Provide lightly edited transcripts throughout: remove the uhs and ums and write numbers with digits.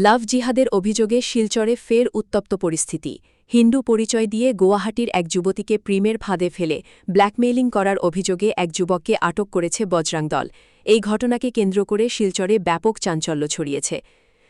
লাভ জিহাদের অভিযোগে শিলচরে ফের উত্তপ্ত পরিস্থিতি। হিন্দু পরিচয় দিয়ে গুয়াহাটির এক যুবতীকে প্রেমের ফাঁদে ফেলে ব্ল্যাকমেইলিং করার অভিযোগে এক যুবককে আটক করেছে বজরং দল। এই ঘটনাকে কেন্দ্র করে শিলচরে ব্যাপক চাঞ্চল্য ছড়িয়েছে।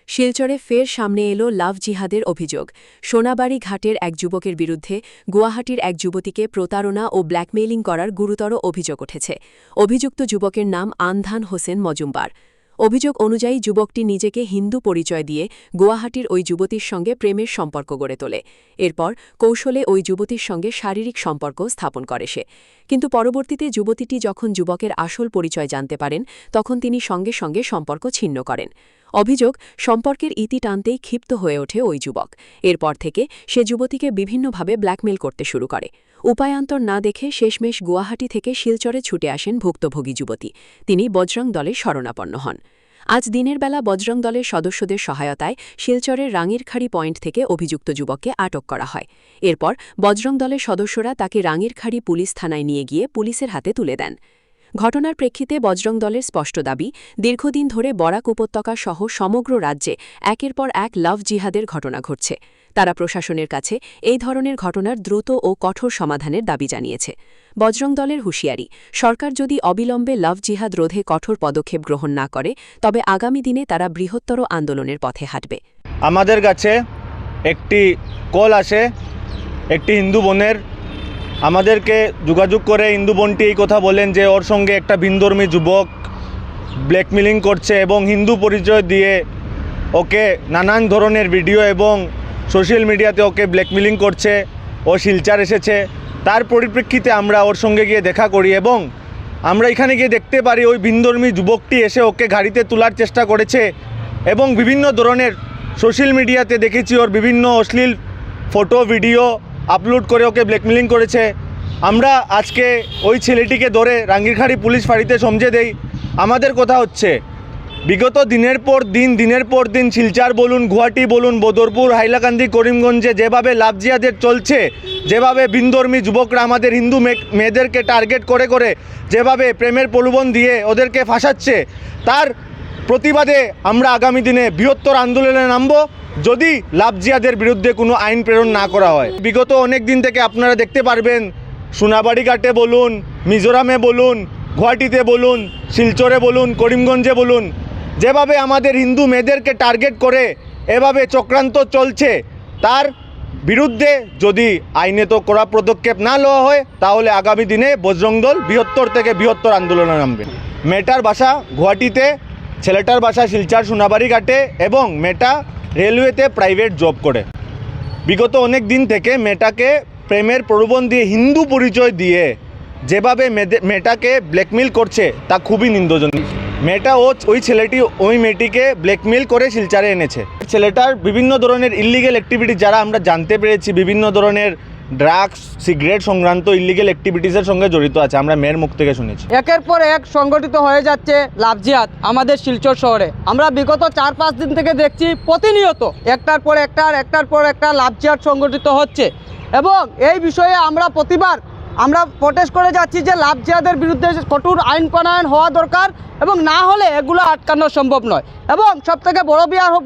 শিলচরে ফের সামনে এলো লাভ জিহাদের অভিযোগ। সোনাবাড়ি ঘাটের এক যুবকের বিরুদ্ধে গুয়াহাটির এক যুবতীকে প্রতারণা ও ব্ল্যাকমেইলিং করার গুরুতর অভিযোগ উঠেছে। অভিযুক্ত যুবকের নাম আনধান হোসেন মজুমদার। অভিযোগ অনুযায়ী যুবকটি নিজেকে হিন্দু পরিচয় দিয়ে গুয়াহাটির ওই যুবতীর সঙ্গে প্রেমের সম্পর্ক গড়ে তোলে। এরপর কৌশলে ওই যুবতীর সঙ্গে শারীরিক সম্পর্ক স্থাপন করে সে। কিন্তু পরবর্তীতে যুবতীটি যখন যুবকের আসল পরিচয় জানতে পারেন, তখন তিনি সঙ্গে সঙ্গে সম্পর্ক ছিন্ন করেন। অভিযোগ, সম্পর্কের ইতি টানতেই ক্ষিপ্ত হয়ে ওঠে ওই যুবক। এরপর থেকে সে যুবতীকে বিভিন্নভাবে ব্ল্যাকমেইল করতে শুরু করে। উপায়ান্তর না দেখে শেষমেশ গুয়াহাটি থেকে শিলচরে ছুটে আসেন ভুক্তভোগী যুবতী। তিনি বজরং দলের শরণাপন্ন হন। আজ দিনের বেলা বজরং দলের সদস্যদের সহায়তায় শিলচরের রাঙ্গিরখাড়ি পয়েন্ট থেকে অভিযুক্ত যুবককে আটক করা হয়। এরপর বজরং দলের সদস্যরা তাকে রাঙ্গিরখাড়ি পুলিশ থানায় নিয়ে গিয়ে পুলিশের হাতে তুলে দেন। ঘটনার প্রেক্ষিতে বজরং দলের স্পষ্ট দাবি, দীর্ঘদিন ধরে বরাক উপত্যকা সহ সমগ্র রাজ্যে একের পর এক লাভ জিহাদের ঘটনা ঘটছে। তারা প্রশাসনের কাছে এই ধরনের ঘটনার দ্রুত ও কঠোর সমাধানের দাবি জানিয়েছে। বজরং দলের হুঁশিয়ারি, সরকার যদি অবিলম্বে লাভ জিহাদ রোধে কঠোর পদক্ষেপ গ্রহণ না করে, তবে আগামী দিনে তারা বৃহত্তর আন্দোলনের পথে হাঁটবে। আমাদের কাছে একটি কল আসে একটি হিন্দু বোনের। আমাদেরকে যোগাযোগ করে হিন্দু বোনটি এই কথা বলেন যে ওর সঙ্গে একটা ভিনধর্মী যুবক ব্ল্যাকমেইলিং করছে এবং হিন্দু পরিচয় দিয়ে ওকে নানান ধরনের ভিডিও এবং সোশ্যাল মিডিয়াতে ওকে ব্ল্যাকমেইলিং করছে। ও শিলচর এসেছে, তার পরিপ্রেক্ষিতে আমরা ওর সঙ্গে গিয়ে দেখা করি এবং আমরা এখানে গিয়ে দেখতে পারি ওই ভিনধর্মী যুবকটি এসে ওকে গাড়িতে তোলার চেষ্টা করেছে এবং বিভিন্ন ধরনের সোশ্যাল মিডিয়াতে দেখেছি ওর বিভিন্ন অশ্লীল ফটো ভিডিও আপলোড করে ওকে ব্ল্যাকমেইলিং করেছে। আমরা আজকে ওই ছেলেটিকে ধরে রাঙ্গিরখাড়ি পুলিশ ফাঁড়িতে সমঝে দেই। আমাদের কথা হচ্ছে, বিগত দিনের পর দিন শিলচর বলুন, গুয়াহাটি বলুন, বদরপুর, হাইলাকান্দি, করিমগঞ্জে যেভাবে লাভ জিহাদের চলছে, যেভাবে ভিনধর্মী যুবকরা আমাদের হিন্দু মেয়েদেরকে টার্গেট করে করে যেভাবে প্রেমের প্রলোভন দিয়ে ওদেরকে ফাঁসাচ্ছে, তার প্রতিবাদে আমরা আগামী দিনে বৃহত্তর আন্দোলনে নামব যদি লাভ জিহাদের বিরুদ্ধে কোনো আইন প্রেরণ না করা হয়। বিগত অনেক দিন থেকে আপনারা দেখতে পারবেন, সোনাবাড়ি ঘাটে বলুন, মিজোরামে বলুন, গুয়াহাটিতে বলুন, শিলচরে বলুন, করিমগঞ্জে বলুন, যেভাবে আমাদের হিন্দু মেয়েদেরকে টার্গেট করে এভাবে চক্রান্ত চলছে, তার বিরুদ্ধে যদি আইনে তো কড়া পদক্ষেপ না নেওয়া হয়, তাহলে আগামী দিনে বজরং দল বৃহত্তর থেকে বৃহত্তর আন্দোলনে নামবে। মেয়েটার বাসা গুয়াহাটিতে, ছেলেটার বাসা শিলচর সোনাবাড়ি ঘাটে এবং মেয়েটা রেলওয়েতে প্রাইভেট জব করে। বিগত অনেক দিন থেকে মেয়েটাকে প্রেমের প্রলোভন দিয়ে হিন্দু পরিচয় দিয়ে যেভাবে মেয়েটাকে ব্ল্যাকমেইল করছে তা খুবই নিন্দনীয়। মেয়েটা ওই ছেলেটি ওই মেয়েটিকে ব্ল্যাকমেইল করে শিলচরে এনেছে। ছেলেটার বিভিন্ন ধরনের ইলিগেল অ্যাক্টিভিটি যারা আমরা জানতে পেরেছি, বিভিন্ন ধরনের ড্রাগস, সিগারেট সংক্রান্ত ইলিগেল অ্যাক্টিভিটিসের সঙ্গে জড়িত আছে, আমরা মেয়ের মুখ থেকে শুনেছি। একের পর এক সংগঠিত হয়ে যাচ্ছে লাভ জিহাদ আমাদের শিলচর শহরে। আমরা বিগত 4-5 দিন থেকে দেখছি প্রতিনিয়ত একটার পর একটা লাভ জিহাদ সংগঠিত হচ্ছে এবং এই বিষয়ে আমরা প্রতিবার প্রটেস্ট করে যাচ্ছি যে লাভ জিহাদের বিরুদ্ধে কঠোর আইন প্রণয়ন হওয়া দরকার এবং না হলে এগুলো আটকানো সম্ভব নয়। এবং সবথেকে বড়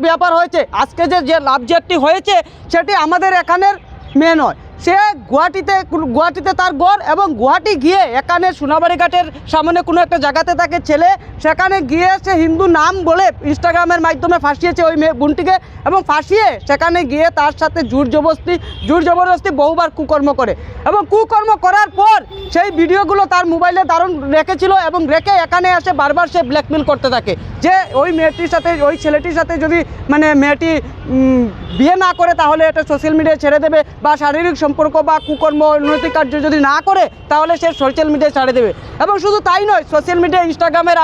ব্যাপার হয়েছে, আজকে যে লাভ জিহাদটি হয়েছে সেটি আমাদের এখানের মেয়ে নয়, সে গুয়াহাটিতে তার গড় এবং গুয়াহাটি গিয়ে এখানে সোনাবাড়ি ঘাটের সামনে কোনো একটা জায়গাতে তাকে ছেলে সেখানে গিয়ে সে হিন্দু নাম বলে ইনস্টাগ্রামের মাধ্যমে ফাঁসিয়েছে ওই মেয়ে বোনটিকে এবং ফাঁসিয়ে সেখানে গিয়ে তার সাথে জোর জবরদস্তি বহুবার কুকর্ম করে এবং কুকর্ম করার পর সেই ভিডিওগুলো তার মোবাইলে দারুণ রেখেছিল এবং রেখে এখানে এসে বারবার সে ব্ল্যাকমেল করতে থাকে যে ওই মেয়েটির সাথে, ওই ছেলেটির সাথে যদি মেয়েটি বিয়ে না করে তাহলে এটা সোশ্যাল মিডিয়ায় ছেড়ে দেবে বা শারীরিক সম্পর্ক বা কুকর্ম অনৈতিক কার্য যদি না করে তাহলে সে সোশ্যাল মিডিয়ায় ছেড়ে দেবে। এবং শুধু তাই নয়, সোশ্যাল মিডিয়া ইনস্টাগ্রামের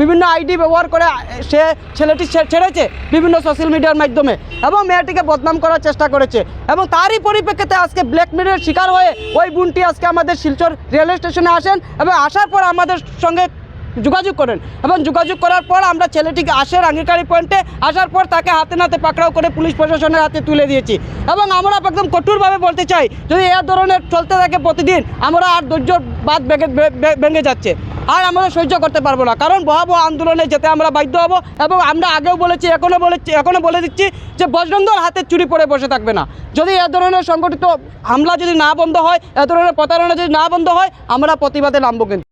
বিভিন্ন আইডি ব্যবহার করে সে ছেলেটি ছেড়েছে বিভিন্ন সোশ্যাল মিডিয়ার মাধ্যমে এবং মেয়েটিকে বদনাম করার চেষ্টা করেছে এবং তারই পরিপ্রেক্ষিতে আজকে ব্ল্যাকমেলের শিকার হয়ে ওই বোনটি আজকে আমাদের শিলচর রেলওয়ে স্টেশনে আসেন এবং আসার পর আমাদের সঙ্গে যোগাযোগ করেন এবং যোগাযোগ করার পর আমরা ছেলেটিকে আসে রাঙ্গিকাড়ি পয়েন্টে আসার পর তাকে হাতে নাতে পাকড়াও করে পুলিশ প্রশাসনের হাতে তুলে দিয়েছি এবং আমরা একদম কঠোরভাবে বলতে চাই যদি এ ধরনের চলতে থাকে প্রতিদিন আমরা আর ধৈর্য বাদ ভেঙে যাচ্ছে আর আমরা সহ্য করতে পারবো না কারণ ভয়াবহ আন্দোলনে যেতে আমরা বাধ্য হব এবং আমরা আগেও বলেছি এখনও বলে দিচ্ছি যে বজরং দল হাতে চুরি পড়ে বসে থাকবে না যদি এ ধরনের সংগঠিত হামলা যদি না বন্ধ হয় এ ধরনের প্রতারণা যদি না বন্ধ হয় আমরা প্রতিবাদে নামবো কিন্তু